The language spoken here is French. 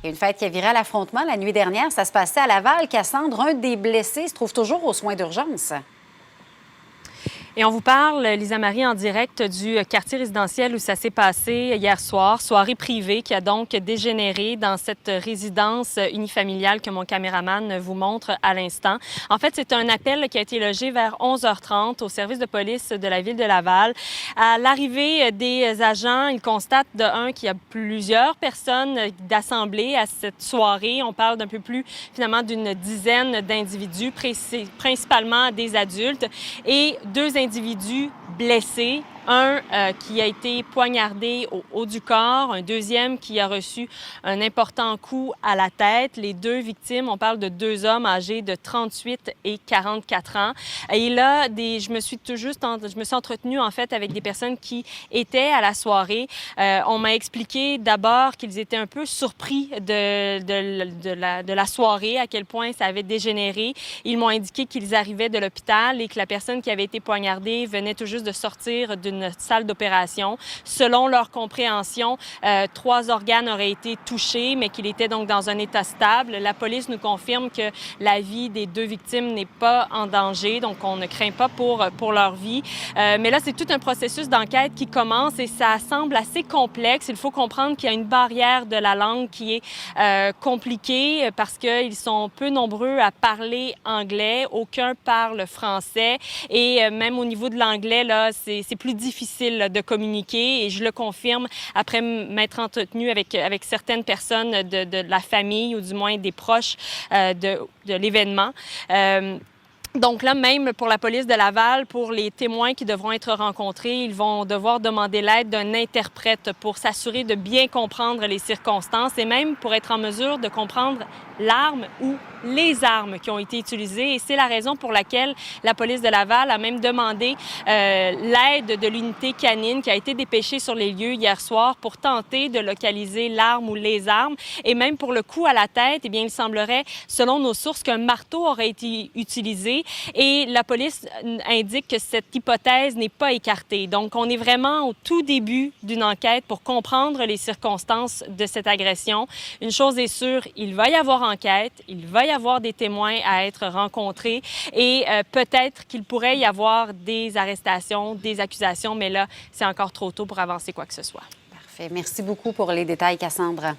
Et une fête qui a viré à l'affrontement la nuit dernière, ça se passait à Laval. Cassandre, un des blessés se trouve toujours aux soins d'urgence. Et on vous parle, Lisa-Marie, en direct du quartier résidentiel où ça s'est passé hier soir, soirée privée qui a donc dégénéré dans cette résidence unifamiliale que mon caméraman vous montre à l'instant. En fait, c'est un appel qui a été logé vers 11h30 au service de police de la ville de Laval. À l'arrivée des agents, ils constatent de un qu'il y a plusieurs personnes d'assemblée à cette soirée. On parle d'un peu plus, finalement, d'une dizaine d'individus, principalement des adultes, et deux individus blessés. Un qui a été poignardé au haut du corps, un deuxième qui a reçu un important coup à la tête. Les deux victimes, on parle de deux hommes âgés de 38 et 44 ans. Et là, je me suis entretenue en fait avec des personnes qui étaient à la soirée. On m'a expliqué d'abord qu'ils étaient un peu surpris de la soirée, à quel point ça avait dégénéré. Ils m'ont indiqué qu'ils arrivaient de l'hôpital et que la personne qui avait été poignardée venait tout juste de sortir d'une salle d'opération. Selon leur compréhension, 3 organes auraient été touchés, mais qu'il était donc dans un état stable. La police nous confirme que la vie des deux victimes n'est pas en danger, donc on ne craint pas pour leur vie. Mais là, c'est tout un processus d'enquête qui commence et ça semble assez complexe. Il faut comprendre qu'il y a une barrière de la langue qui est compliquée parce qu'ils sont peu nombreux à parler anglais. Aucun parle français et même au niveau de l'anglais, là, c'est plus difficile de communiquer et je le confirme après m'être entretenue avec certaines personnes de la famille ou du moins des proches de l'événement. Donc là, même pour la police de Laval, pour les témoins qui devront être rencontrés, ils vont devoir demander l'aide d'un interprète pour s'assurer de bien comprendre les circonstances et même pour être en mesure de comprendre l'arme ou les armes qui ont été utilisées. Et c'est la raison pour laquelle la police de Laval a même demandé l'aide de l'unité canine qui a été dépêchée sur les lieux hier soir pour tenter de localiser l'arme ou les armes. Et même pour le coup à la tête, eh bien, il semblerait, selon nos sources, qu'un marteau aurait été utilisé. Et la police indique que cette hypothèse n'est pas écartée. Donc, on est vraiment au tout début d'une enquête pour comprendre les circonstances de cette agression. Une chose est sûre, il va y avoir enquête, il va y avoir des témoins à être rencontrés et peut-être qu'il pourrait y avoir des arrestations, des accusations, mais là, c'est encore trop tôt pour avancer quoi que ce soit. Parfait. Merci beaucoup pour les détails, Cassandre.